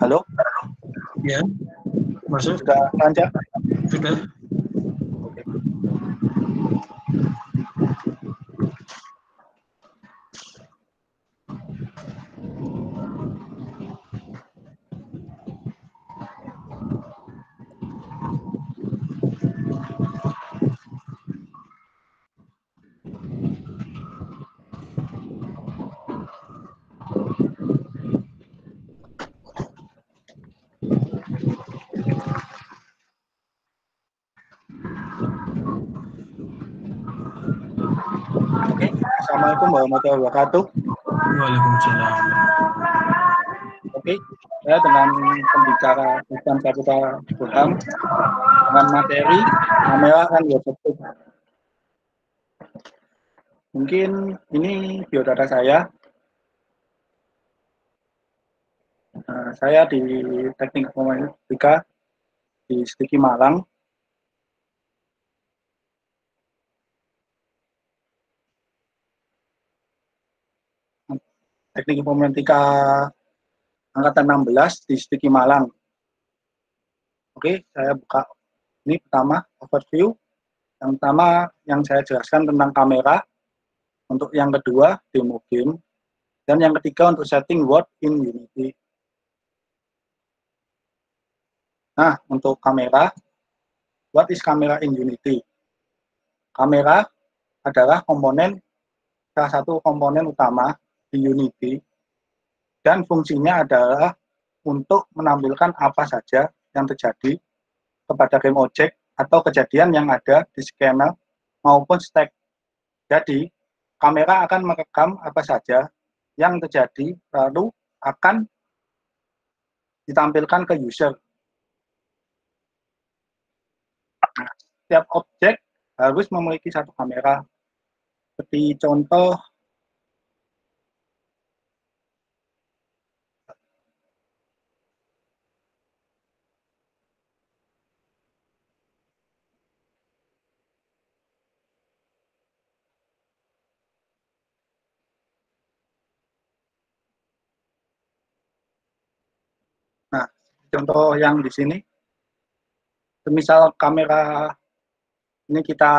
Halo, Ya, masuk. sudah lancar? Sudah. Oke. Oke, Assalamualaikum warahmatullahi wabarakatuh. Waalaikumsalam. Oke, saya dengan pembicara Bukan Kapital Ilham dengan materi kamera dan website. Mungkin ini biodata saya. Saya di Teknik Informatika di Sediki Malang. Teknik Informatika angkatan 16 di Sediki Malang. Oke, saya buka ini pertama overview. Yang pertama yang saya jelaskan tentang kamera. Untuk yang kedua demo game. Dan yang ketiga untuk setting word in Unity. Nah, untuk kamera, what is camera in Unity? Kamera adalah salah satu komponen utama di Unity. Dan fungsinya adalah untuk menampilkan apa saja yang terjadi kepada game object atau kejadian yang ada di scanner maupun stack. Jadi, kamera akan merekam apa saja yang terjadi lalu akan ditampilkan ke user. Nah, setiap objek harus memiliki satu kamera. Seperti contoh nah, contoh yang di sini, misal kamera ini kita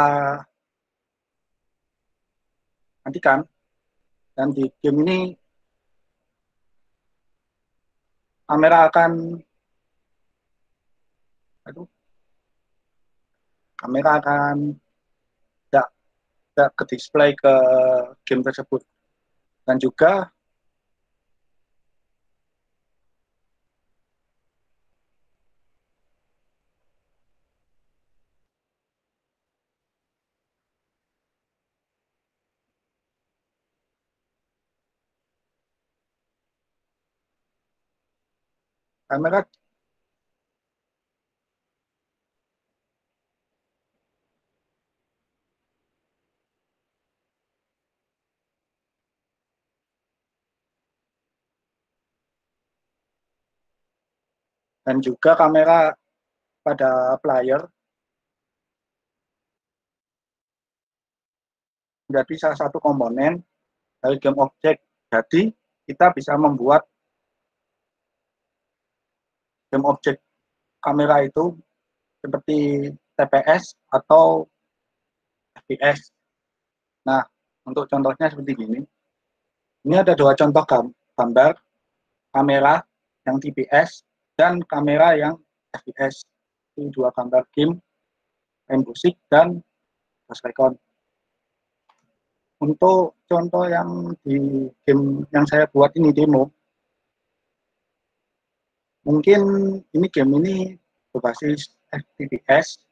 nantikan, dan di game ini kamera akan tidak ke display ke game tersebut. Dan juga kamera dan juga kamera pada player menjadi salah satu komponen dari game object. Jadi kita bisa membuat game object kamera itu seperti TPS atau FPS. Nah, untuk contohnya seperti gini. Ini ada dua contoh gambar kamera yang TPS dan kamera yang FPS. Ini dua gambar game Rainbow Six dan Ghost Recon. Untuk contoh yang di game yang saya buat ini demo, mungkin ini game ini berbasis TPS,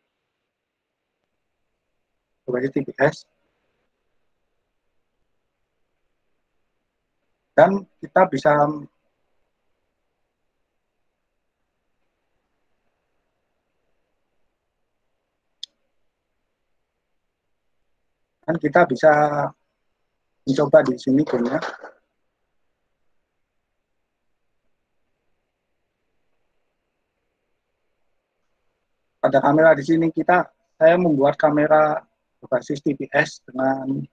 dan kita bisa mencoba di sini gamenya. Pada kamera di sini saya membuat kamera berbasis TPS dengan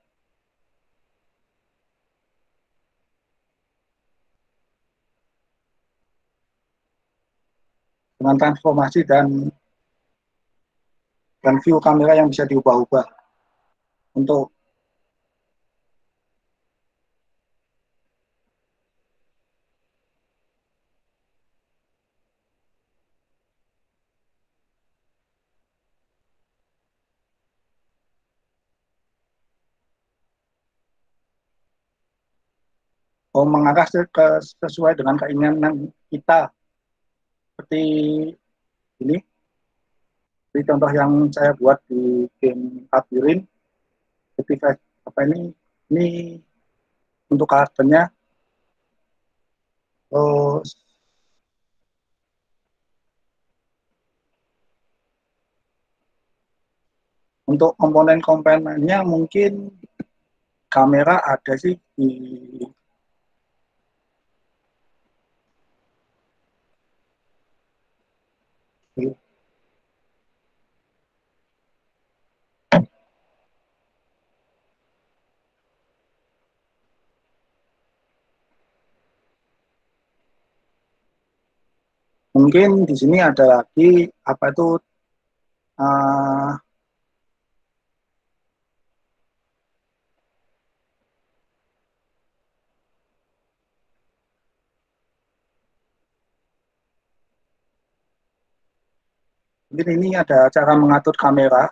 dengan transformasi dan view kamera yang bisa diubah-ubah untuk mengarah sesuai dengan keinginan kita. Seperti ini, seperti contoh yang saya buat di game Labyrinth. Seperti apa ini untuk karakternya. Untuk komponen-komponennya mungkin kamera ada sih di mungkin di sini ada lagi apa itu uh, mungkin ini ada cara mengatur kamera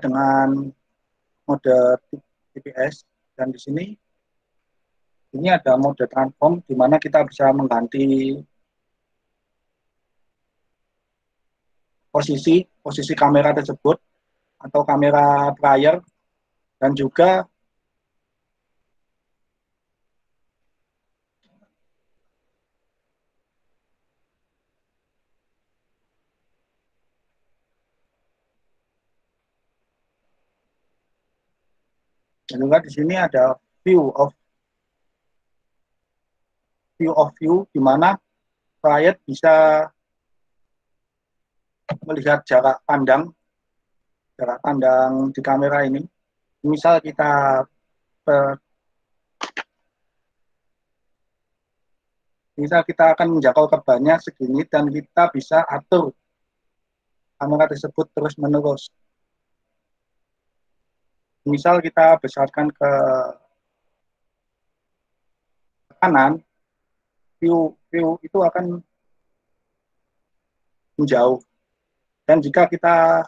dengan mode TPS, dan di sini ini ada mode transform di mana kita bisa mengganti posisi kamera tersebut atau kamera prior, dan juga di sini ada view of view di mana klien bisa melihat jarak pandang di kamera ini. Misal kita akan menjangkau korbannya segini, dan kita bisa atur kamera tersebut terus menerus. Misal kita besarkan ke kanan, view itu akan menjauh, dan jika kita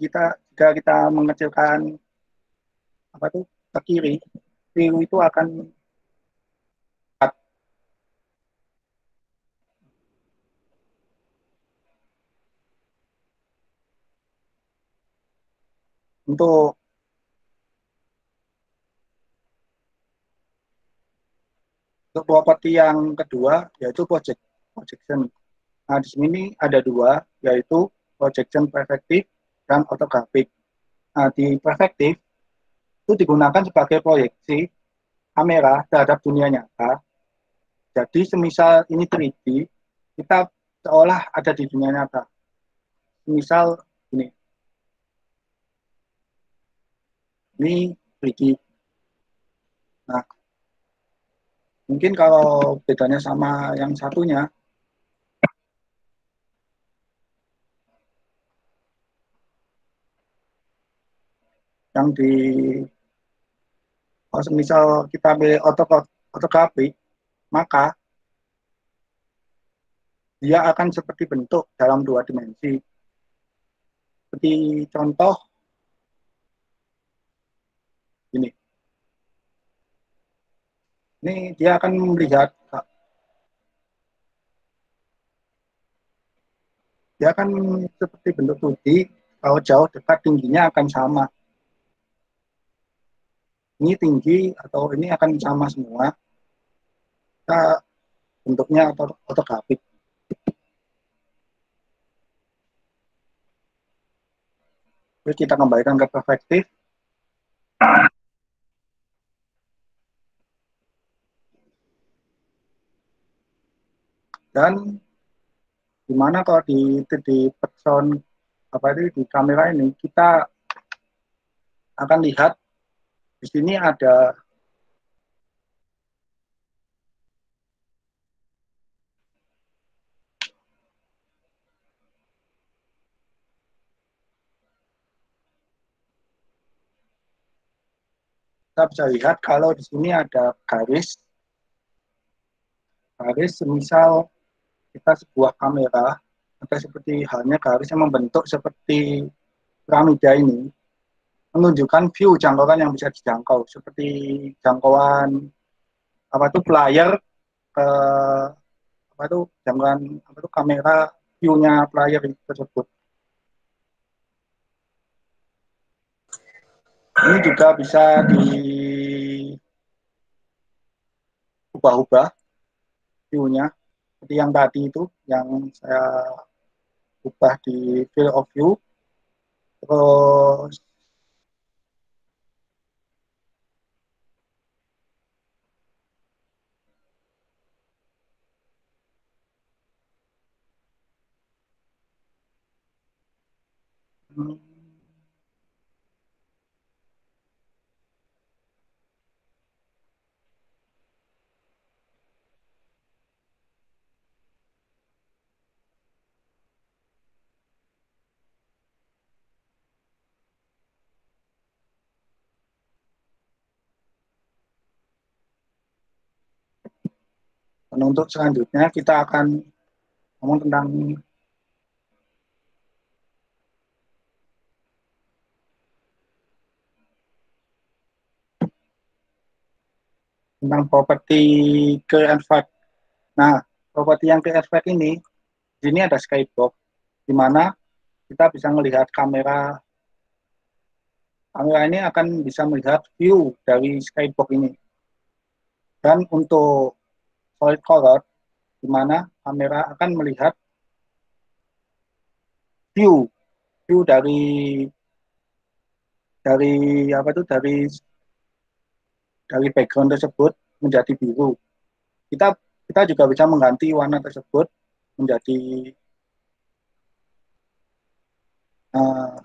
jika kita mengecilkan apa itu ke kiri, view itu akan untuk properti yang kedua yaitu projection. Nah, di sini ada dua, yaitu projection perspektif dan ortografik. Nah, di perspektif itu digunakan sebagai proyeksi kamera terhadap dunia nyata. Jadi semisal ini 3D, kita seolah ada di dunia nyata. Misal ini 3D. Nah, mungkin kalau bedanya sama yang satunya, yang di misal kita ambil ortografi, maka dia akan seperti bentuk dalam 2 dimensi. Seperti contoh ini. Ini dia akan melihat, dia akan seperti bentuk 2D, kalau jauh dekat tingginya akan sama. Ini tinggi atau ini akan sama semua. Kita bentuknya ortografik. Terus kita kembalikan ke perspektif. Dan gimana kalau di person apa itu di kamera ini, kita akan lihat di sini ada Kita bisa lihat kalau di sini ada garis, semisal kita sebuah kamera, ada seperti halnya garis yang membentuk seperti piramida ini, menunjukkan view jangkauan yang bisa dijangkau, seperti jangkauan apa itu player ke apa itu jangkauan apa itu kamera view-nya player tersebut. Ini juga bisa diubah-ubah view-nya, seperti yang tadi itu, yang saya ubah di field of view. Terus untuk selanjutnya kita akan ngomong tentang properti clear and fade. Nah, properti yang clear and fade ini, di sini ada skybox, di mana kita bisa melihat kamera ini akan bisa melihat view dari skybox ini. Dan untuk solid color, di mana kamera akan melihat view dari apa itu dari background tersebut menjadi biru. Kita kita juga bisa mengganti warna tersebut menjadi uh,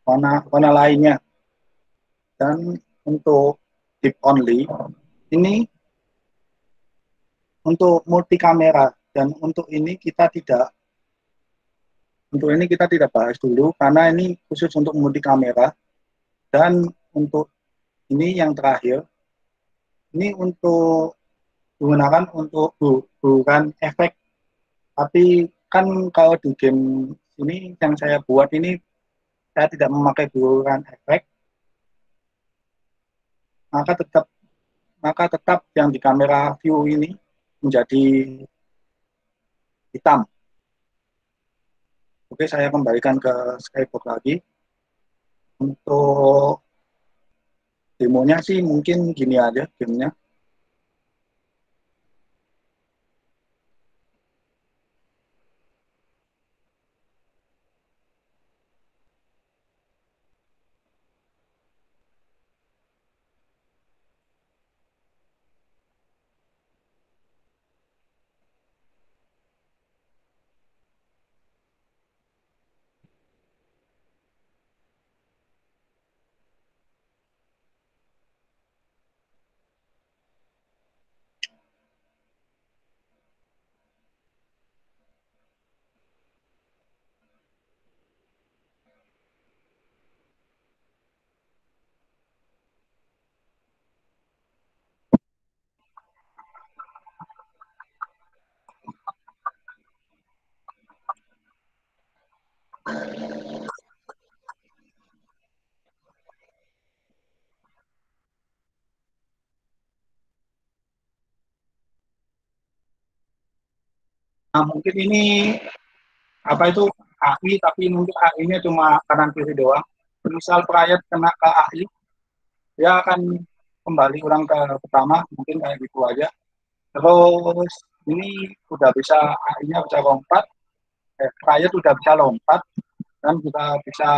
warna lainnya. Dan untuk deep only ini untuk multi kamera, dan untuk ini kita tidak bahas dulu karena ini khusus untuk multi kamera. Dan untuk ini yang terakhir, ini untuk digunakan untuk bukan efek, tapi kan kalau di game ini yang saya buat ini saya tidak memakai bukan efek, maka tetap yang di kamera view ini menjadi hitam. Oke, saya kembalikan ke Skybox lagi. Untuk demonya sih mungkin gini aja gamenya. Nah, mungkin ini apa itu AI, tapi mungkin AI-nya cuma kanan kiri doang. Misal perayat kena ke AI, dia akan kembali ulang ke pertama, mungkin kayak gitu aja. Terus ini udah bisa AI-nya bisa lompat, perayat udah bisa lompat, dan juga bisa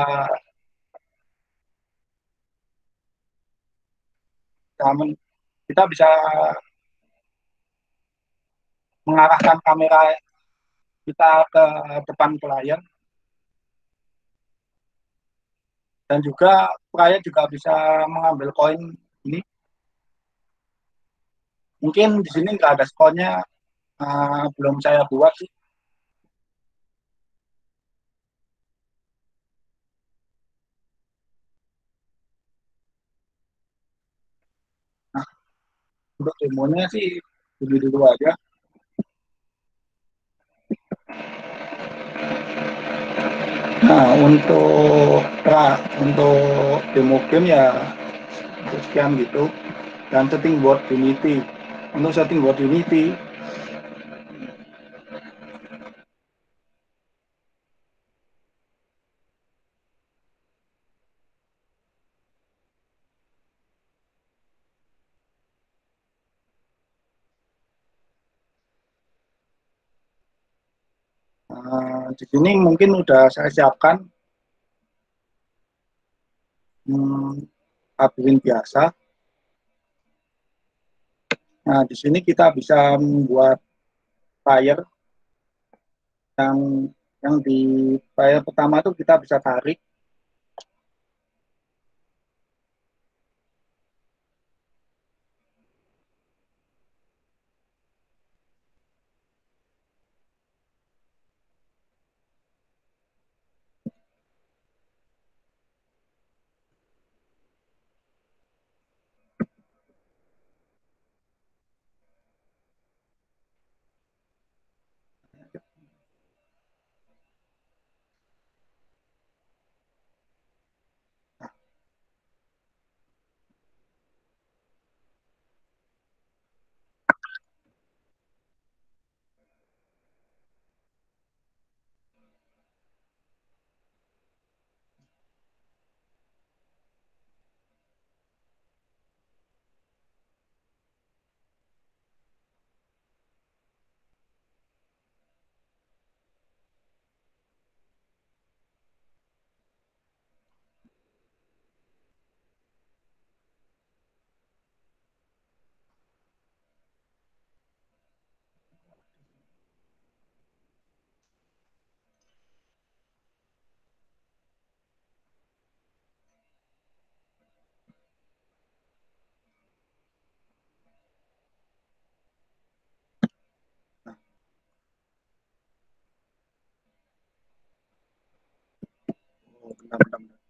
kita bisa mengarahkan kamera kita ke depan layar, dan juga player juga bisa mengambil koin ini. Mungkin di sini nggak ada skornya, belum saya buat sih. Untuk demonya sih dulu dulu aja. Nah, untuk demo game ya untuk sekian gitu. Dan setting buat Unity. Untuk setting buat Unity, di sini mungkin udah saya siapkan labirin biasa. Nah, di sini kita bisa membuat player yang di player pertama itu kita bisa tarik. Oh, bentar, bentar, bentar.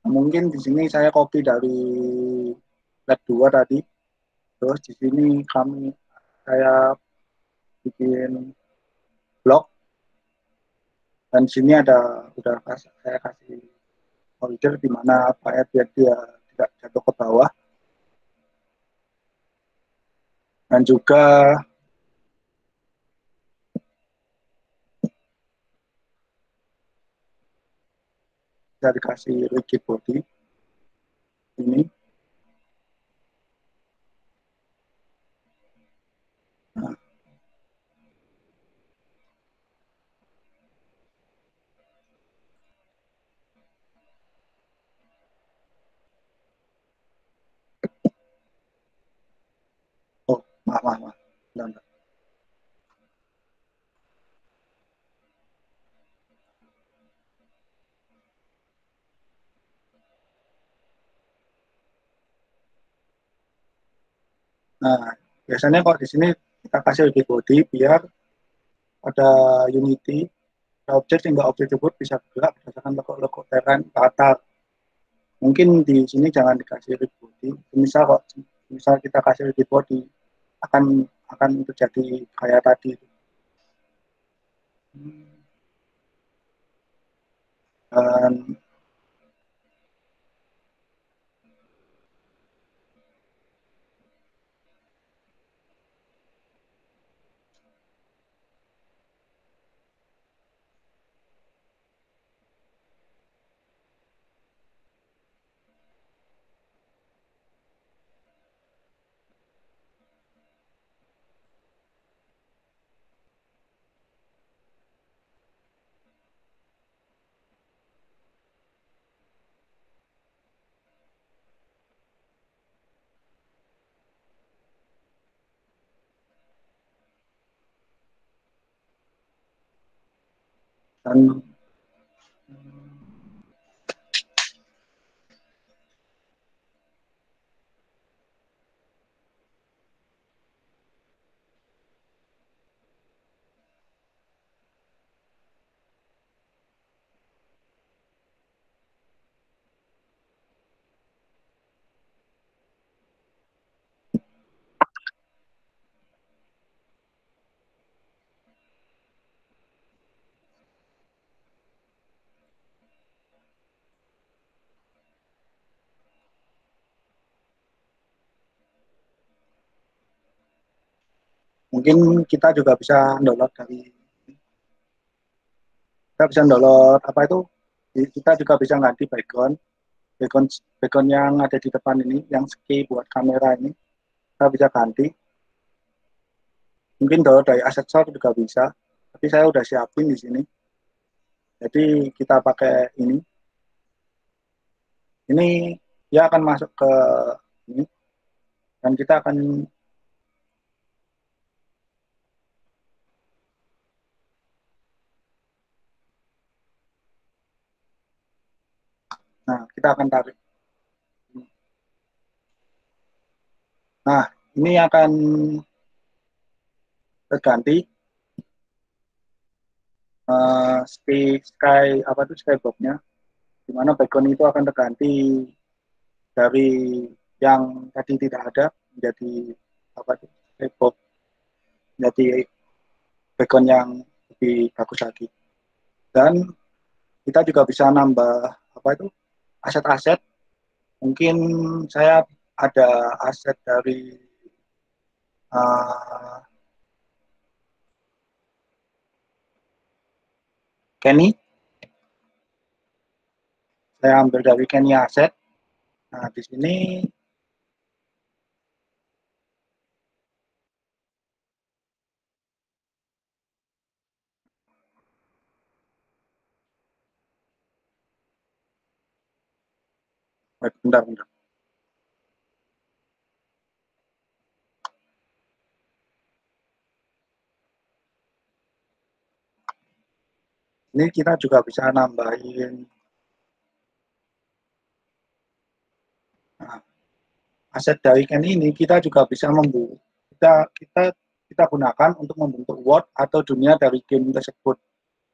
Mungkin di sini saya copy dari lab 2 tadi. Terus di sini saya bikin blog dan di sini saya kasih folder di mana biar dia tidak jatuh ke bawah, dan juga bisa dikasih rigid body ini. Nah, oh, maaf, maaf, maaf. Bentar, bentar. Nah, biasanya kok di sini kita kasih rigid body biar ada unity, objek sehingga objek tersebut bisa bergerak berdasarkan lekuk-lekuk terrain ke atas. Mungkin di sini jangan dikasih rigid body. Misal kita kasih rigid body, akan akan terjadi kayak tadi. Dan Dan mungkin kita bisa download apa itu, kita juga bisa ganti background background yang ada di depan ini, yang ski buat kamera ini kita bisa ganti. Mungkin download dari Asset Store juga bisa, tapi saya udah siapin di sini. Jadi kita pakai ini dia akan masuk ke ini, dan kita akan, nah kita akan tarik. Nah, ini akan terganti sky apa itu skybox-nya, di mana background itu akan terganti dari yang tadi tidak ada menjadi apa itu skybox, menjadi background yang lebih bagus lagi. Dan kita juga bisa nambah apa itu aset-aset. Mungkin saya ada aset dari uh, Kenny, saya ambil dari Kenny aset. Nah, di sini bentar, bentar. Ini kita juga bisa nambahin nah, aset dari Kenny ini, kita juga bisa kita kita kita gunakan untuk membentuk world atau dunia dari game tersebut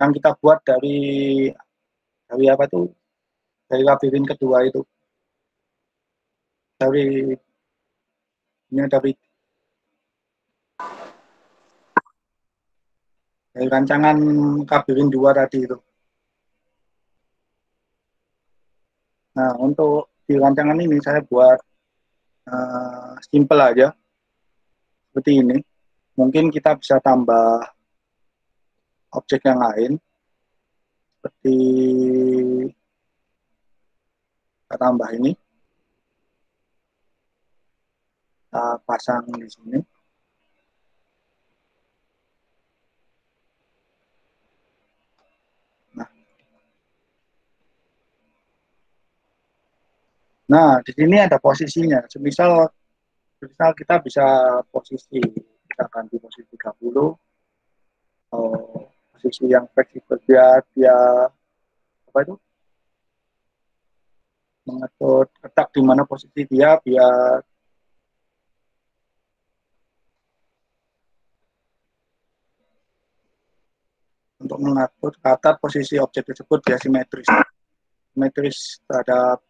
yang kita buat dari apa itu, dari labirin kedua itu, dari ini dari rancangan labirin 2 tadi itu. Nah, untuk di rancangan ini saya buat simple aja seperti ini. Mungkin kita bisa tambah objek yang lain seperti kita tambah ini, kita pasang di sini. Nah, di sini ada posisinya. Semisal kita bisa posisi, kita ganti posisi 30, posisi yang fleksibel, dia apa itu, mengatur letak di mana posisi dia biar untuk mengatur kata posisi objek tersebut dia simetris terhadap.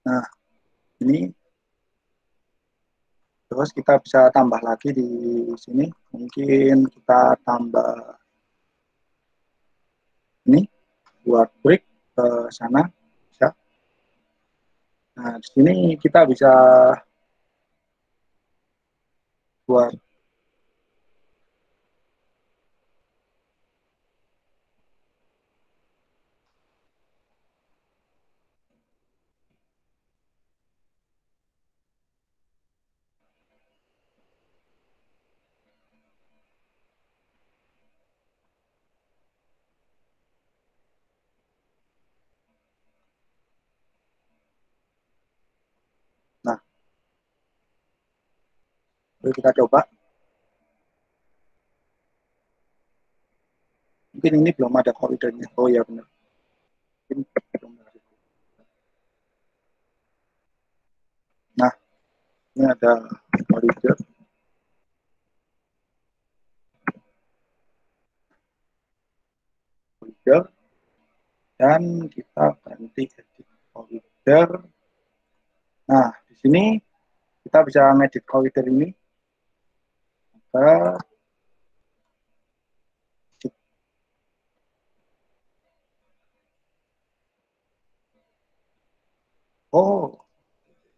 Nah, ini terus kita bisa tambah lagi di sini, mungkin kita tambah ini buat break ke sana bisa. Nah, di sini kita bisa buat, nah Oke, kita coba. Mungkin ini belum ada koridornya. Oh ya benar. Mungkin belum ada. Nah, ini ada koridor. Koridor. Dan kita ganti edit koridor. Nah, di sini kita bisa ngedit koridor ini. Ke oh,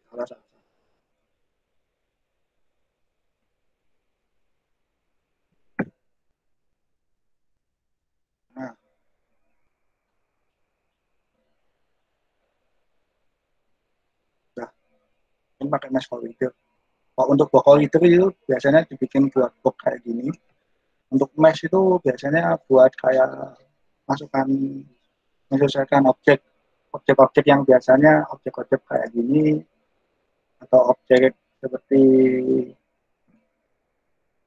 salah. Nah, udah. Ini pakai mesh koridor. Kalau untuk box koridor itu biasanya dibikin buat box kayak gini. Untuk mesh itu biasanya buat kayak masukkan menyesuaikan objek-objek yang biasanya objek-objek kayak gini atau objek seperti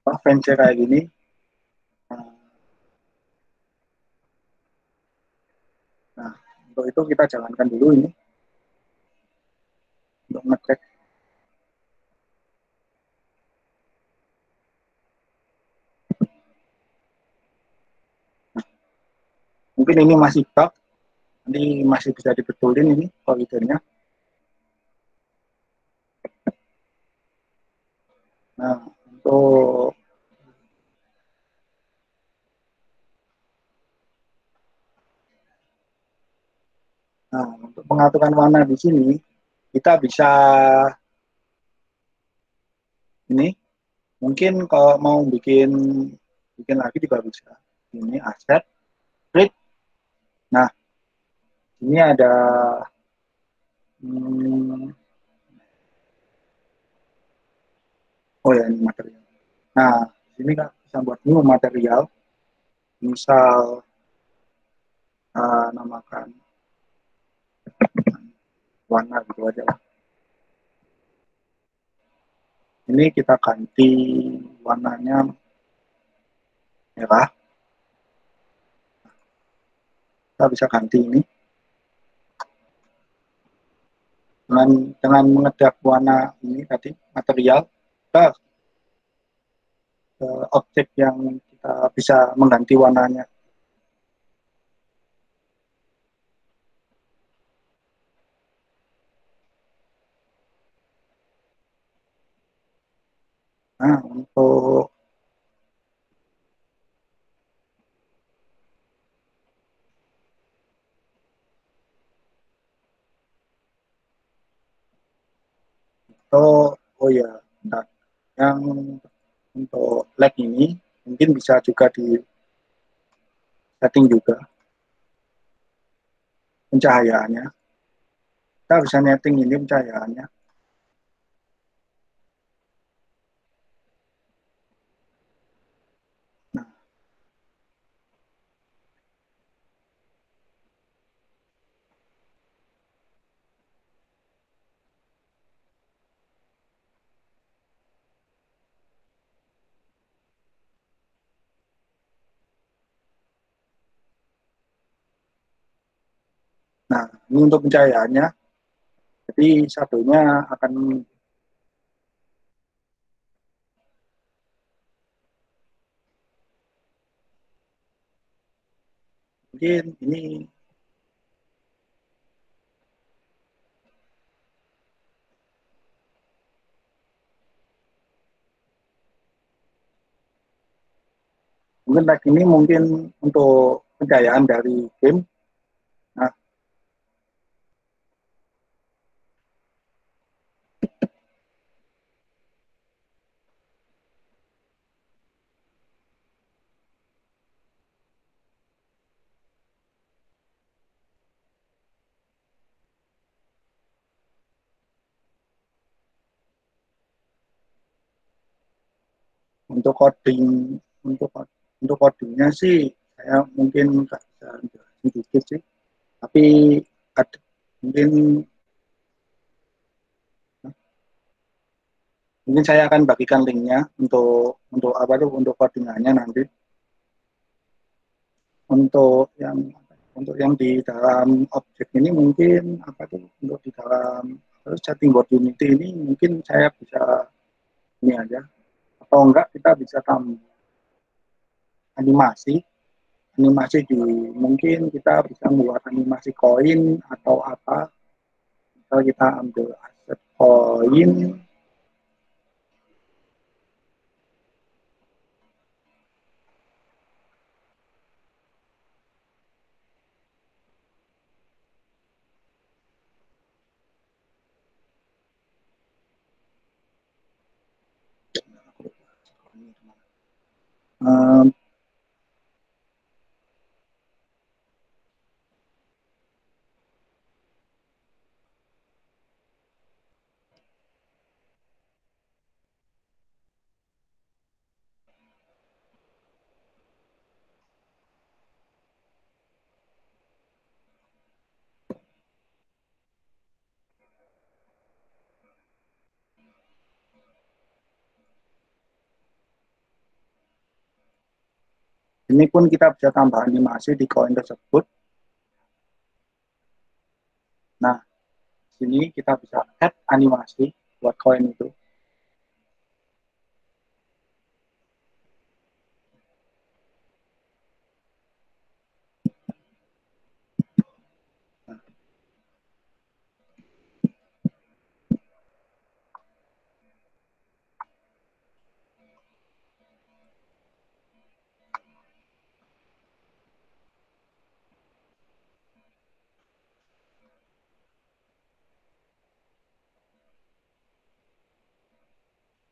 fancy kayak gini. Nah, untuk itu kita jalankan dulu ini untuk ngecek. Nah, mungkin ini masih bug, nanti masih bisa dibetulin ini koridornya. Nah, untuk pengaturan warna di sini kita bisa ini mungkin kalau mau bikin lagi juga bisa. Ini aset, grid. Nah, ini ada oh ya ini material. Nah, ini kan bisa buat new material. Misal namakan warna gitu aja lah. Ini kita ganti warnanya merah. Kita bisa ganti ini dengan mengedap warna ini tadi material ke objek yang kita bisa mengganti warnanya. Nah, untuk oh ya, nah, yang untuk lag ini mungkin bisa juga di setting juga pencahayaannya. Kita bisa setting ini pencahayaannya. Nah, nah, ini untuk pencahayaannya. Jadi satunya akan mungkin ini mungkin tag ini mungkin untuk pencahayaan dari game. Nah, untuk untuk codingnya sih saya mungkin nggak bisa sedikit sih, tapi ada, mungkin Mungkin saya akan bagikan linknya untuk apa tuh, untuk codingannya nanti. Untuk yang di dalam objek ini mungkin apa tuh, untuk di dalam setting board Unity ini mungkin saya bisa ini aja, atau enggak kita bisa tambah animasi di, mungkin kita bisa membuat animasi koin atau apa. Kalau kita ambil aset koin, um, ini pun kita bisa tambah animasi di koin tersebut. Nah, sini kita bisa add animasi buat koin itu.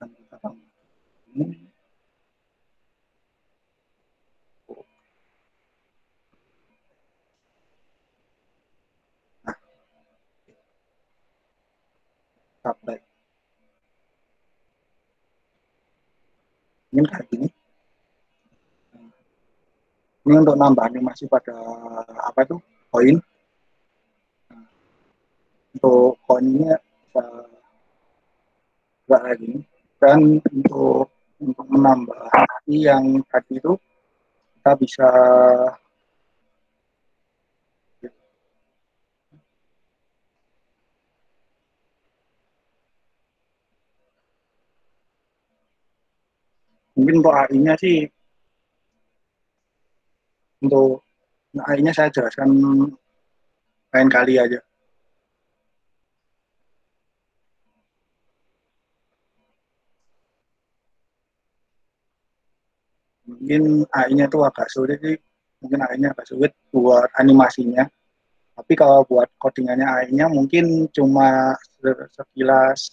Dan kita tambah ini. Nah, apply. Ini kayak gini. Ini untuk nambah animasi pada apa itu, koin. Untuk koin ini bisa kayak gini. Dan untuk menambah yang tadi itu kita bisa mungkin untuk AI-nya sih, untuk AI-nya saya jelaskan lain kali aja. Mungkin AI-nya itu agak sulit sih, mungkin AI-nya agak sulit buat animasinya. Tapi kalau buat codingannya AI-nya mungkin cuma sekilas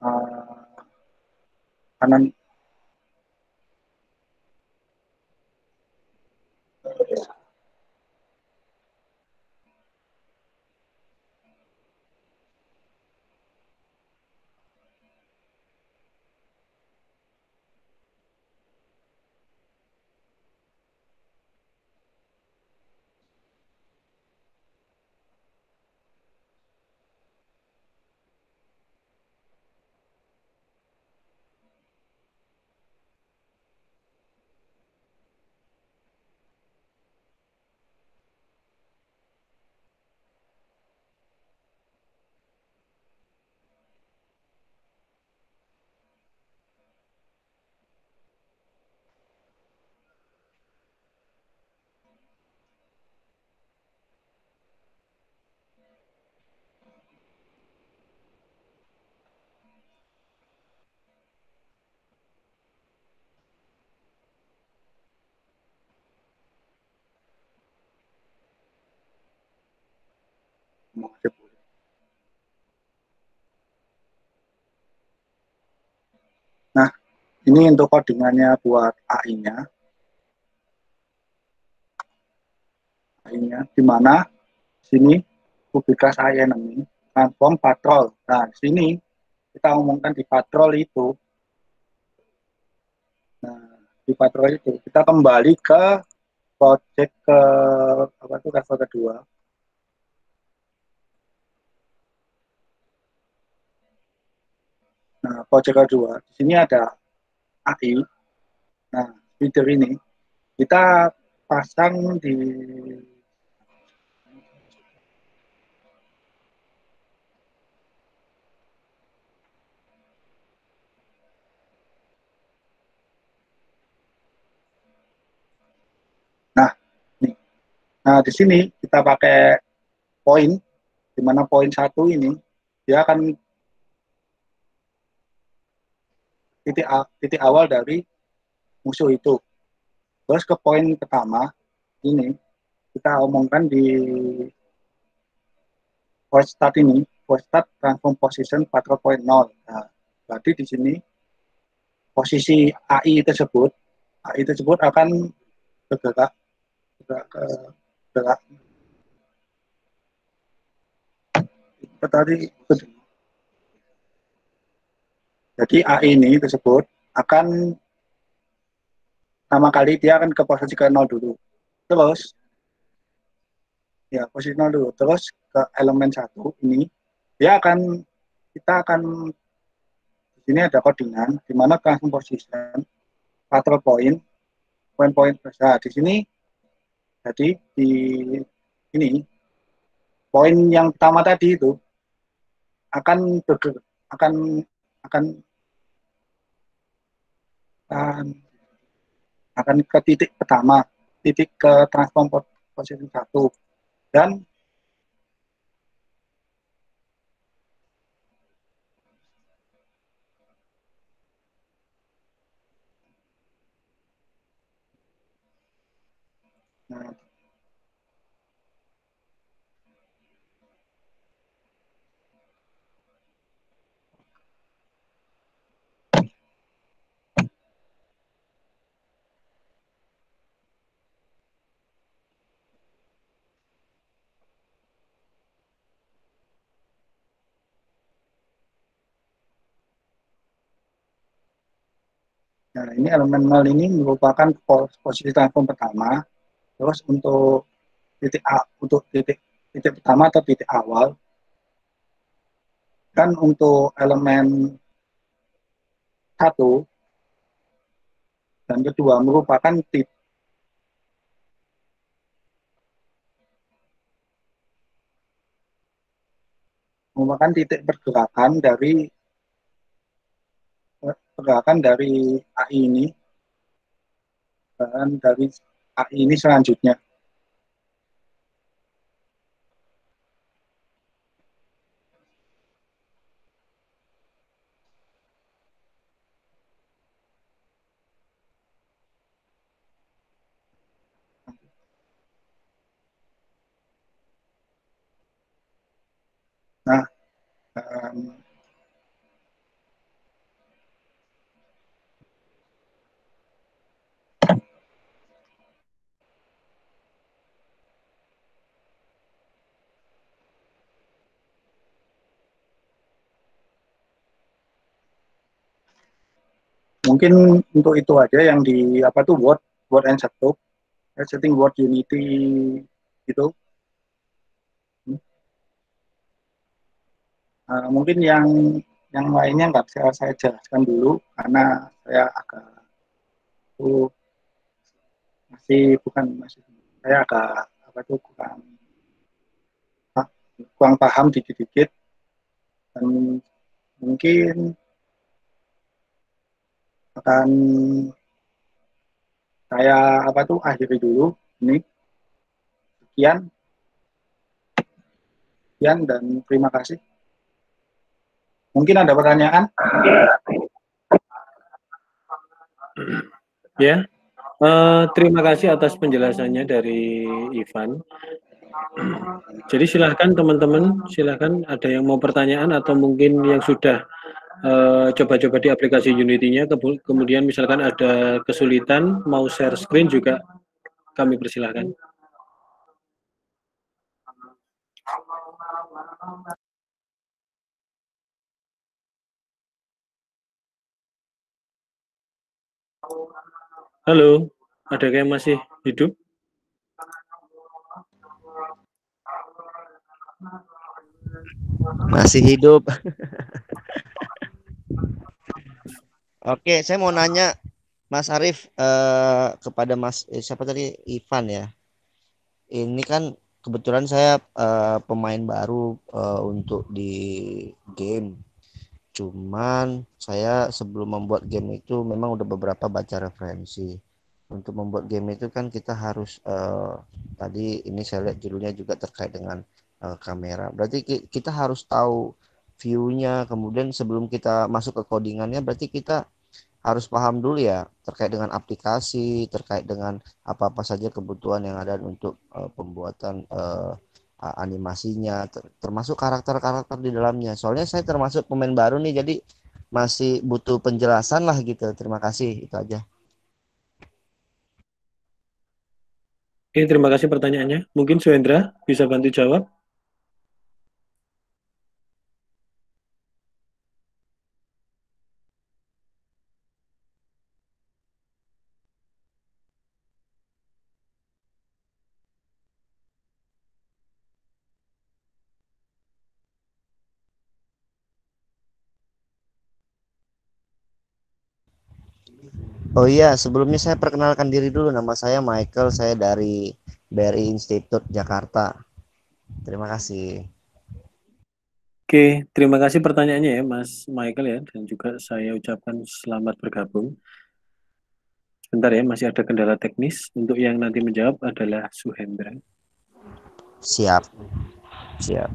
uh, kanan. Nah, ini untuk codingannya buat AI-nya. AI-nya di mana? Sini publikas enemy transform patrol. Nah, sini kita ngomongkan di patrol itu. Nah, di patrol itu kita kembali ke project ke apa itu, level kedua. Nah, project kedua, di sini ada AI. Nah, feeder ini kita pasang di nah, nih. Nah, di sini kita pakai poin, di mana poin satu ini dia akan titik awal dari musuh itu. Terus ke poin pertama ini kita omongkan di voice start ini, voice start transform position 4.0. Nah, berarti di sini posisi AI tersebut akan bergerak, bergerak ke bergerak ke tadi. Jadi AI ini tersebut akan pertama kali dia akan ke posisi ke 0 dulu. Terus ya posisi 0 dulu. Terus ke elemen satu ini dia akan kita akan di sini ada codingan di mana transform position, lateral point, poin-poin besar. Di sini jadi di ini poin yang pertama tadi itu akan bergerak, akan akan akan ke titik pertama, titik ke transform position satu dan nah, nah, ini elemen 0 ini merupakan posisi transform pertama. Terus untuk titik A, untuk titik pertama atau titik awal, kan untuk elemen satu dan kedua merupakan titik pergerakan dari AI ini dan dari AI ini selanjutnya. Nah, mungkin untuk itu aja yang di apa tuh word and setup, setting word unity itu. Mungkin yang lainnya nggak bisa saya jelaskan dulu karena saya agak masih saya agak apa tuh kurang paham dikit-dikit dan mungkin akan saya apa tuh akhiri dulu ini. Sekian, sekian dan terima kasih. Mungkin ada pertanyaan? Ya, terima kasih atas penjelasannya dari Ivan. Jadi silahkan teman-teman, silahkan ada yang mau pertanyaan atau mungkin yang sudah coba-coba di aplikasi Unity-nya, kemudian misalkan ada kesulitan mau share screen juga kami persilahkan. Halo, ada yang masih hidup? Masih hidup. Oke, saya mau nanya Mas Arif kepada Mas siapa tadi Ivan ya. Ini kan kebetulan saya pemain baru untuk di game. Cuman saya sebelum membuat game itu memang udah beberapa baca referensi. Untuk membuat game itu kan kita harus tadi ini saya lihat judulnya juga terkait dengan kamera. Berarti kita harus tahu view-nya. Kemudian sebelum kita masuk ke codingannya, berarti kita harus paham dulu ya terkait dengan aplikasi, terkait dengan apa-apa saja kebutuhan yang ada untuk pembuatan animasinya, termasuk karakter-karakter di dalamnya. Soalnya saya termasuk pemain baru nih, jadi masih butuh penjelasan lah gitu. Terima kasih, itu aja. Oke, terima kasih pertanyaannya. Mungkin Suhendra bisa bantu jawab. Oh iya, sebelumnya saya perkenalkan diri dulu. Nama saya Michael, saya dari BRI Institute Jakarta. Terima kasih. Oke, terima kasih pertanyaannya ya Mas Michael ya, dan juga saya ucapkan selamat bergabung. Sebentar ya, masih ada kendala teknis. Untuk yang nanti menjawab adalah Suhendra. Siap, siap.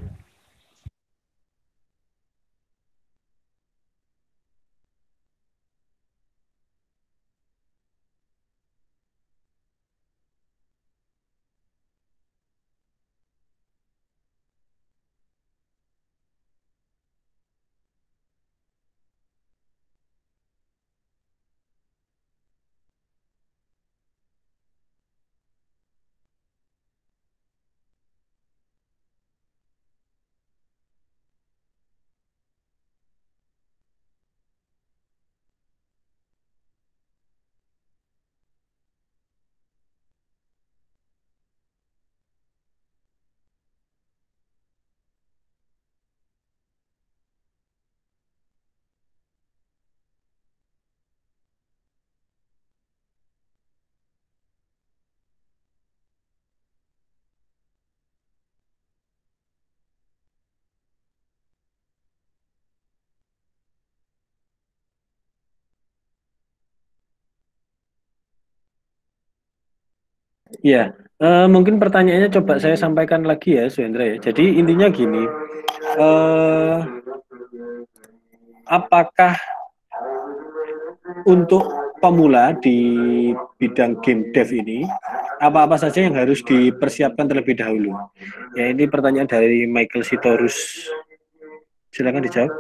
Ya, mungkin pertanyaannya coba saya sampaikan lagi ya, Suhendra ya. Jadi intinya gini, eh, apakah untuk pemula di bidang game dev ini, apa-apa saja yang harus dipersiapkan terlebih dahulu? Ya, ini pertanyaan dari Michael Sitorus. Silakan dijawab.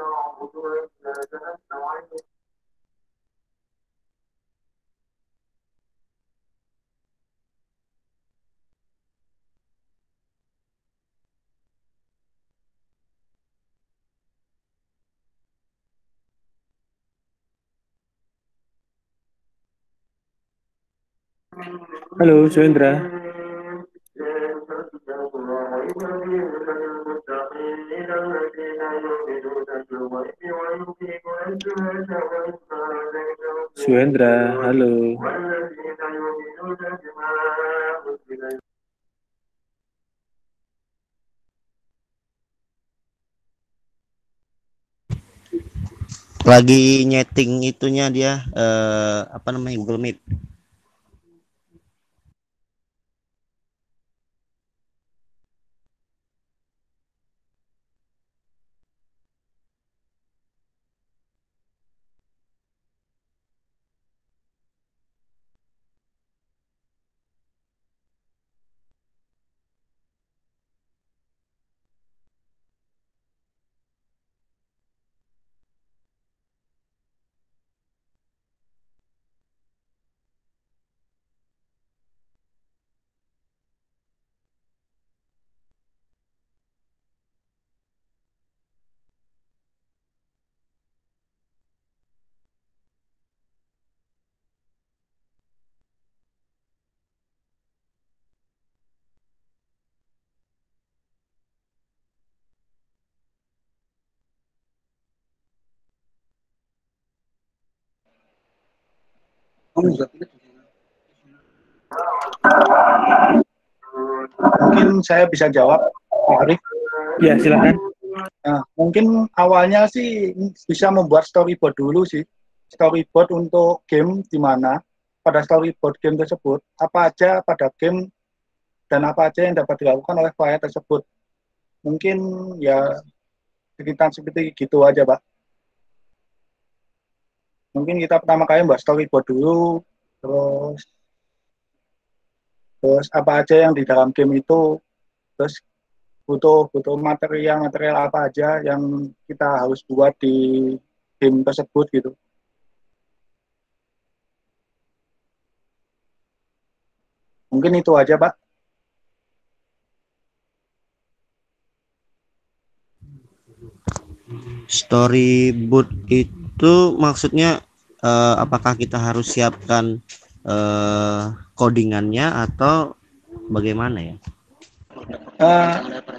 Halo, Suhendra. Suhendra, halo. Lagi nyeting itunya dia apa namanya Google Meet. Mungkin saya bisa jawab, Pak Arif. Ya, silakan. Nah, mungkin awalnya sih bisa membuat storyboard dulu sih. Storyboard untuk game di mana pada storyboard game tersebut, apa aja pada game dan apa aja yang dapat dilakukan oleh player tersebut. Mungkin ya sekitar seperti gitu aja, Pak. Mungkin kita pertama kali buat storyboard dulu, terus terus apa aja yang di dalam game itu, terus butuh butuh material apa aja yang kita harus buat di game tersebut gitu. Mungkin itu aja, Pak. Storyboard itu maksudnya apakah kita harus siapkan codingannya atau bagaimana ya?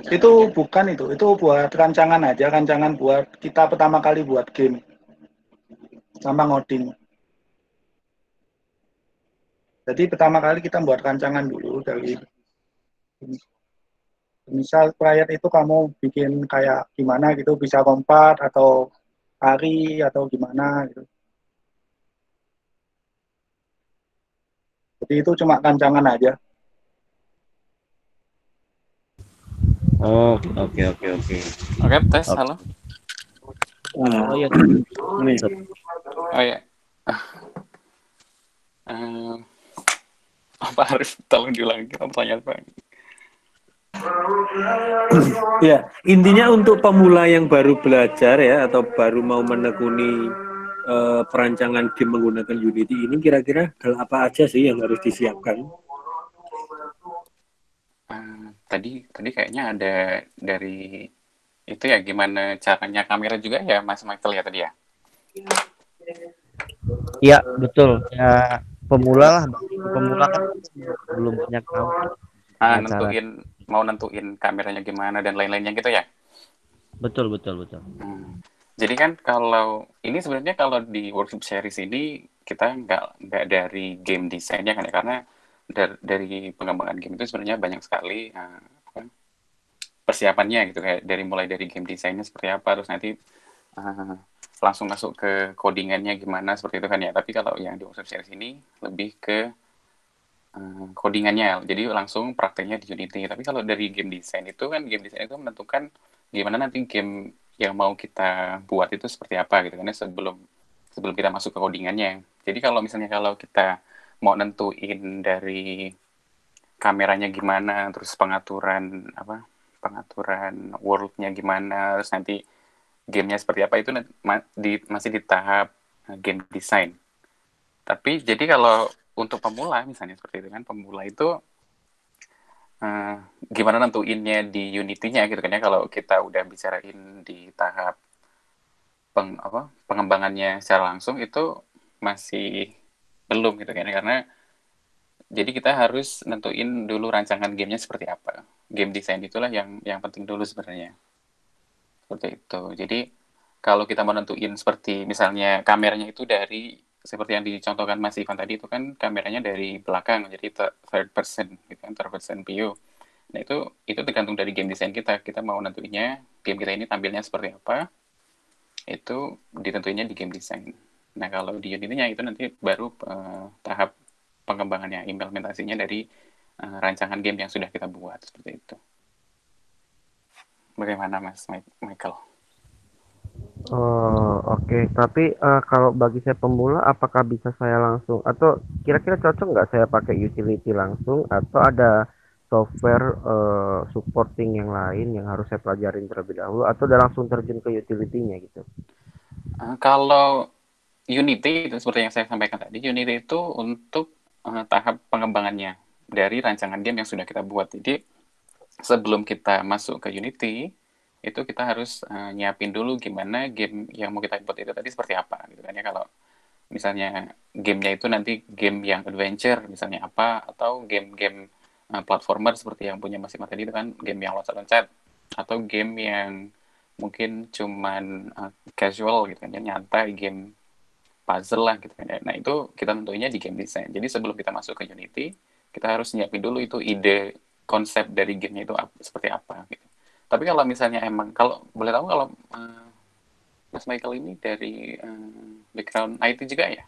Itu bukan itu buat rancangan aja, rancangan buat kita pertama kali buat game sama ngoding. Jadi pertama kali kita buat rancangan dulu dari misal player itu kamu bikin kayak gimana gitu, bisa lompat atau lari atau gimana gitu. Jadi itu cuma rancangan aja. Oh, oke. Oke, tes, halo. Oh iya. Ini. Oh ya. Pak Arif, tolong diulangi pertanyaan Pak. Ya, intinya untuk pemula yang baru belajar ya atau baru mau menekuni perancangan game menggunakan Unity ini kira-kira hal apa aja sih yang harus disiapkan? Tadi kayaknya ada dari itu ya, gimana caranya kamera juga ya Mas Michael ya tadi ya? Iya, betul. Ya pemula lah, pemula kan belum banyak tahu Mau nentuin kameranya gimana dan lain-lainnya gitu ya? Betul. Jadi kan kalau ini sebenarnya kalau di workshop series ini kita nggak dari game desainnya kan ya, karena dari pengembangan game itu sebenarnya banyak sekali persiapannya gitu, kayak mulai dari game desainnya seperti apa, terus nanti langsung masuk ke codingannya gimana seperti itu kan ya. Tapi kalau yang di workshop series ini lebih ke codingannya, jadi langsung prakteknya di Unity. Tapi kalau dari game design itu kan, game design itu menentukan gimana nanti game yang mau kita buat itu seperti apa gitu kan ya, sebelum kita masuk ke codingannya. Jadi kalau misalnya kalau kita mau nentuin dari kameranya gimana, terus pengaturan world-nya gimana, terus nanti gamenya seperti apa, itu masih di tahap game design. Tapi jadi kalau untuk pemula misalnya seperti itu kan, pemula itu gimana nentuinnya di Unity-nya gitu kan ya, kalau kita udah bicarain di tahap pengembangannya secara langsung itu masih belum gitu kan ya, karena jadi kita harus nentuin dulu rancangan gamenya seperti apa. Game design itulah yang penting dulu sebenarnya. Seperti itu. Jadi kalau kita mau nentuin seperti misalnya kameranya itu dari seperti yang dicontohkan Mas Ivan tadi, itu kan kameranya dari belakang, jadi third person gitu kan, third person view. Nah itu tergantung dari game design kita. Kita mau nentuinnya game kita ini tampilnya seperti apa, itu ditentuinnya di game design. Nah kalau di Unity-nya itu nanti baru tahap pengembangannya, implementasinya dari rancangan game yang sudah kita buat seperti itu. Bagaimana Mas Michael? Oh, oke. Tapi kalau bagi saya pemula, apakah bisa saya langsung atau kira-kira cocok nggak saya pakai utility langsung atau ada software supporting yang lain yang harus saya pelajarin terlebih dahulu atau udah langsung terjun ke utility-nya gitu? Kalau Unity itu seperti yang saya sampaikan tadi, Unity itu untuk tahap pengembangannya dari rancangan game yang sudah kita buat. Jadi sebelum kita masuk ke Unity, itu kita harus nyiapin dulu gimana game yang mau kita buat itu tadi seperti apa gitu kan ya. Kalau misalnya gamenya itu nanti game yang adventure misalnya apa, atau game-game platformer seperti yang punya Mas Iman tadi itu kan, game yang loncat-loncat, atau game yang mungkin cuman casual gitu kan ya, nyantai, game puzzle lah gitu kan ya. Nah itu kita tentunya di game design. Jadi sebelum kita masuk ke Unity, kita harus nyiapin dulu itu ide konsep dari gamenya itu seperti apa gitu. Tapi kalau misalnya emang, kalau boleh tahu kalau Mas Michael ini dari background IT juga ya?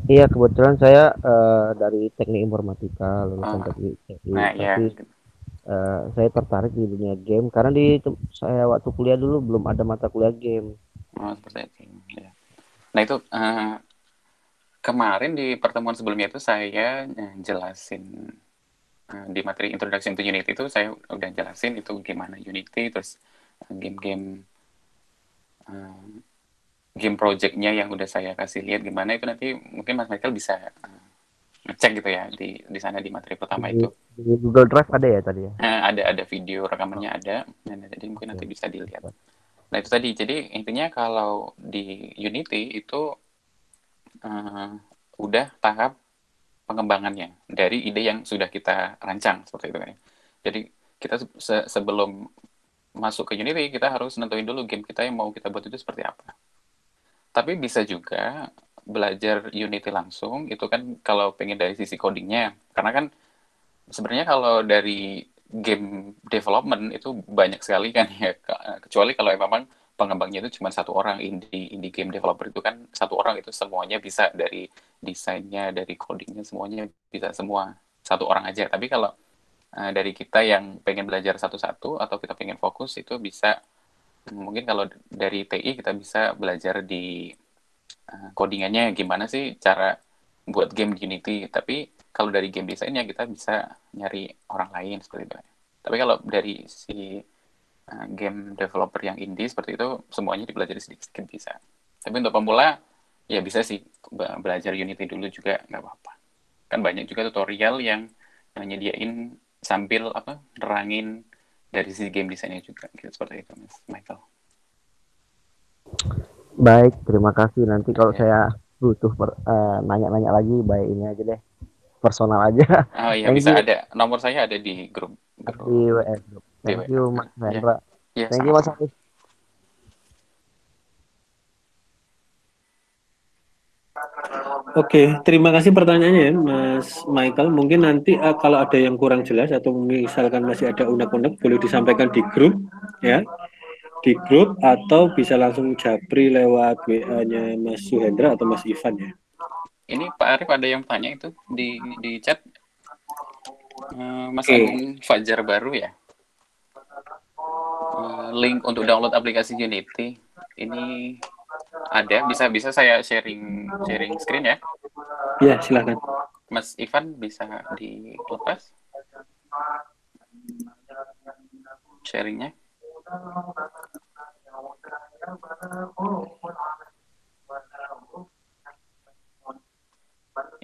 Iya, kebetulan saya dari teknik informatika, lulusan Oh, teknik nah TI, ya, tapi saya tertarik di dunia game karena saya waktu kuliah dulu belum ada mata kuliah game. oh, seperti itu. Ya. Nah itu kemarin di pertemuan sebelumnya itu saya jelasin di materi Introduction to Unity itu saya udah jelasin itu gimana Unity, terus game-game game projectnya yang udah saya kasih lihat gimana itu, nanti mungkin Mas Michael bisa ngecek gitu ya di sana di materi pertama Di, itu. di Google Drive ada ya tadi ya? Ada video rekamannya ada, jadi mungkin nanti Oke. bisa dilihat. Nah itu tadi, jadi intinya kalau di Unity itu udah tahap pengembangannya dari ide yang sudah kita rancang seperti itu kan ya. Jadi kita sebelum masuk ke Unity kita harus nentuin dulu game kita yang mau kita buat itu seperti apa. Tapi bisa juga belajar Unity langsung itu kan kalau pengen dari sisi codingnya, karena kan sebenarnya kalau dari game development itu banyak sekali kan ya, kecuali kalau memang pengembangnya itu cuma satu orang, indie game developer itu kan satu orang itu semuanya bisa, dari desainnya, dari codingnya, semuanya bisa semua satu orang aja. Tapi kalau dari kita yang pengen belajar satu-satu atau kita pengen fokus itu bisa, mungkin kalau dari TI kita bisa belajar di codingannya gimana sih cara buat game di Unity. Tapi kalau dari game desainnya kita bisa nyari orang lain seperti itu. Tapi kalau dari si game developer yang indie seperti itu semuanya dipelajari sedikit-sedikit bisa. Tapi untuk pemula ya bisa sih belajar Unity dulu juga nggak apa-apa. Kan banyak juga tutorial yang nyediain sambil nerangin dari sisi game desainnya juga gitu, seperti itu Mas Michael. Baik, terima kasih. Nanti kalau Ya. saya butuh nanya-nanya lagi, baik ini aja deh, personal aja. Oh iya, Thank bisa, you ada nomor saya ada di grup di WA Group. di Thank WA. you Mas Ya, Hendra. ya Thank you Mas sama-sama. Arif. Oke, terima kasih pertanyaannya ya, Mas Michael. Mungkin nanti kalau ada yang kurang jelas atau misalkan masih ada unek-unek, boleh disampaikan di grup, ya, di grup, atau bisa langsung japri lewat WA-nya Mas Suhendra atau Mas Ivan ya. Ini Pak Arif ada yang tanya itu di chat, Mas Oke. Agung Fajar baru ya. Link untuk download aplikasi Unity ini ada, bisa saya sharing screen ya. Ya, silakan. Mas Ivan bisa dilepas sharingnya.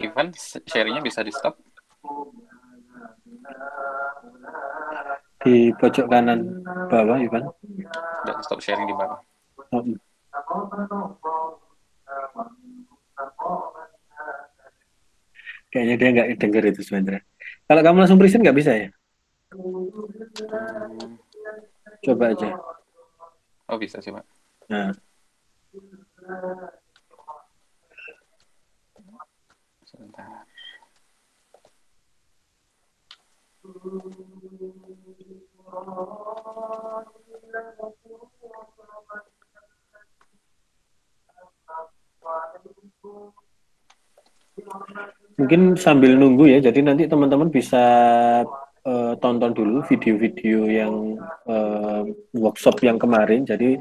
Ivan, sharingnya bisa di stop. Di pojok kanan bawah, Ivan. Udah stop sharing di bawah. Oh. Kayaknya dia nggak denger itu sebenarnya. Kalau kamu langsung present nggak bisa ya? Coba aja. Oh bisa sih Pak. Nah. Sebentar. Mungkin sambil nunggu ya, jadi nanti teman-teman bisa tonton dulu video-video yang workshop yang kemarin. Jadi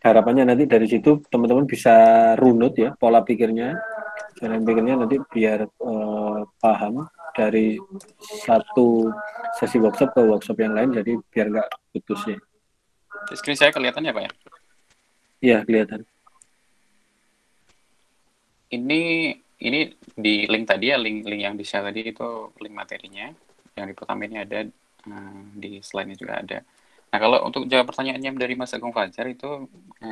harapannya nanti dari situ teman-teman bisa runut ya pola pikirnya, jalan pikirnya nanti biar paham dari satu sesi workshop ke workshop yang lain, jadi biar nggak putus ya. Screen saya kelihatan ya Pak ya? Iya kelihatan. Ini di link tadi ya, link yang di share tadi itu link materinya. Yang di pertama ini ada, di slide-nya juga ada. Nah kalau untuk jawab pertanyaannya dari Mas Agung Fajar itu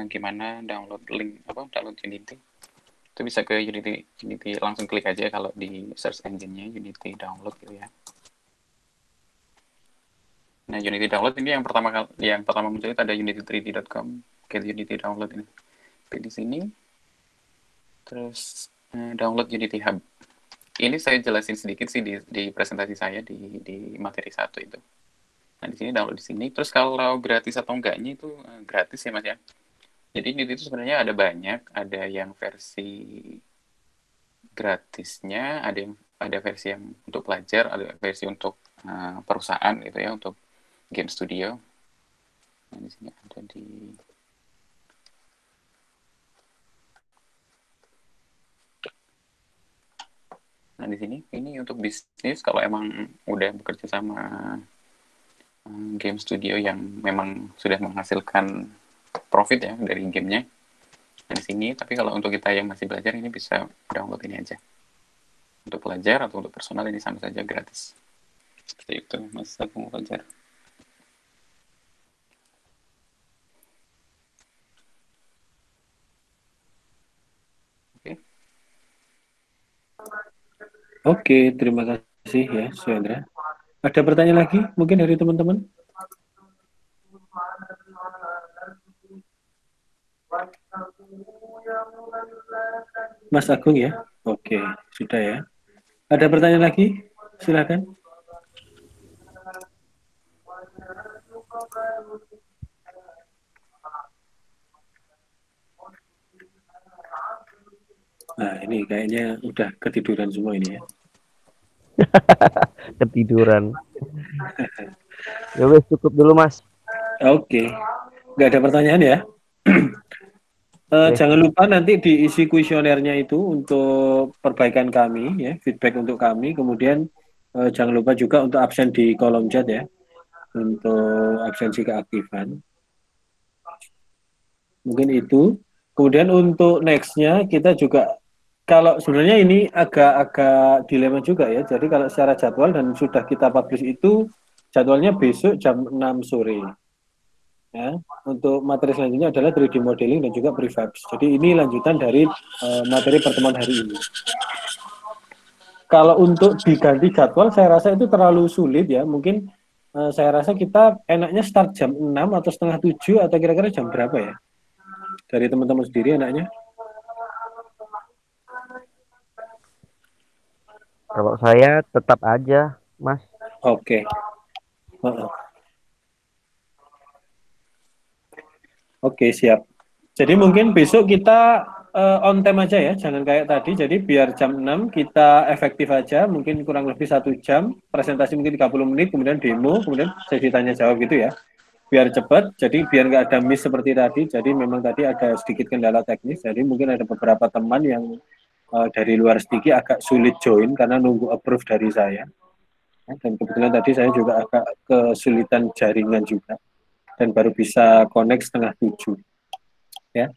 gimana download Unity? Itu bisa ke Unity langsung klik aja kalau di search engine-nya Unity download gitu ya. Nah Unity download ini yang pertama muncul itu ada unity3d.com. Oke, Unity download ini. Klik di sini. Terus download Unity Hub. Ini saya jelasin sedikit sih di presentasi saya di materi 1 itu. Nah, di sini download di sini. Terus kalau gratis atau enggaknya itu gratis ya, Mas ya. Jadi Unity itu sebenarnya ada banyak, ada yang versi gratisnya, ada versi yang untuk pelajar, ada versi untuk perusahaan gitu ya, untuk game studio. Nah, di sini ada di Nah, di sini ini untuk bisnis kalau emang udah bekerja sama game studio yang memang sudah menghasilkan profit ya dari gamenya. Nah, di sini, tapi kalau untuk kita yang masih belajar ini bisa download ini aja. Untuk pelajar atau untuk personal ini sama saja gratis. Seperti itu, Mas Agung Fajar. Oke. Oke, terima kasih ya, Suendra. Ada pertanyaan lagi mungkin dari teman-teman? Mas Agung ya? Oke, sudah ya. Ada pertanyaan lagi? Silakan. Nah, ini kayaknya udah ketiduran semua ini ya. Ketiduran. Ya wes, cukup dulu Mas. Oke, nggak ada pertanyaan ya? Jangan lupa nanti diisi kuesionernya itu untuk perbaikan kami ya, feedback untuk kami. Kemudian jangan lupa juga untuk absen di kolom chat ya, untuk absensi keaktifan. Mungkin itu. Kemudian untuk nextnya kita juga, kalau sebenarnya ini agak dilema juga ya. Jadi kalau secara jadwal dan sudah kita publish itu jadwalnya besok jam 6 sore. Ya, untuk materi selanjutnya adalah 3D modeling dan juga prefabs. Jadi ini lanjutan dari materi pertemuan hari ini. Kalau untuk diganti jadwal, saya rasa itu terlalu sulit ya. Mungkin saya rasa kita enaknya start jam 6 atau setengah 7 atau kira-kira jam berapa ya? Dari teman-teman sendiri enaknya? Kalau saya tetap aja, Mas. Oke. Oke, siap. Jadi mungkin besok kita on time aja ya, jangan kayak tadi. Jadi biar jam 6 kita efektif aja, mungkin kurang lebih 1 jam, presentasi mungkin 30 menit, kemudian demo, kemudian sesi tanya jawab gitu ya. Biar cepat, jadi biar nggak ada miss seperti tadi. Jadi memang tadi ada sedikit kendala teknis, jadi mungkin ada beberapa teman yang dari luar sedikit agak sulit join karena nunggu approve dari saya. Dan kebetulan tadi saya juga agak kesulitan jaringan juga. Dan baru bisa connect setengah 7. Ya,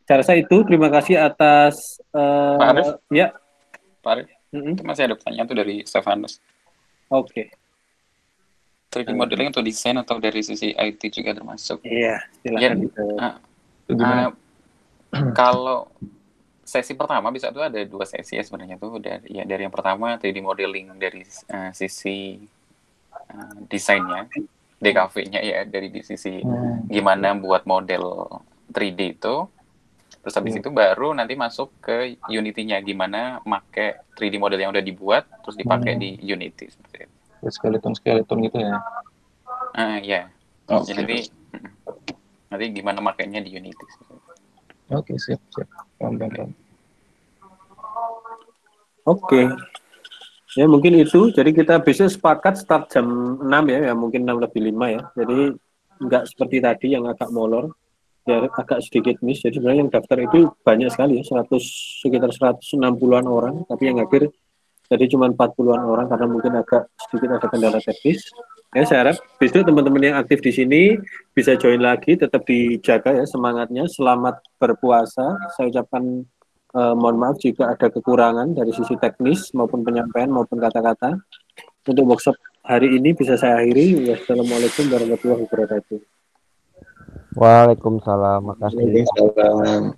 saya rasa itu. Terima kasih atas Pak Arif? Ya. Pak Arif, itu masih ada pertanyaan tuh dari Stefanus. Oke. 3D modeling untuk desain atau dari sisi IT juga termasuk? Iya, silakan. Kalau sesi pertama bisa tuh ada 2 sesi ya sebenarnya tuh dari yang pertama 3D modeling dari sisi desainnya, DKV-nya ya, dari sisi gimana buat model 3D itu. Terus habis itu baru nanti masuk ke Unity-nya, gimana make 3D model yang udah dibuat terus dipakai di Unity seperti itu. Skeleton gitu ya. Ya. Okay. Nanti gimana makainya di Unity. Oke, siap. Oke. Ya mungkin itu. Jadi kita besok sepakat start jam 6 ya, mungkin 6 lebih 5 ya. Jadi nggak seperti tadi yang agak molor, ya agak sedikit miss. Jadi sebenarnya yang daftar itu banyak sekali ya, sekitar 160-an orang, tapi yang hadir jadi cuma 40-an orang karena mungkin agak sedikit ada kendala teknis. Ya, saya harap besok teman-teman yang aktif di sini bisa join lagi, tetap dijaga ya semangatnya. Selamat berpuasa. Saya ucapkan mohon maaf jika ada kekurangan dari sisi teknis maupun penyampaian maupun kata-kata. Untuk workshop hari ini bisa saya akhiri. Wassalamualaikum warahmatullahi wabarakatuh. Waalaikumsalam. Makasih. Waalaikumsalam.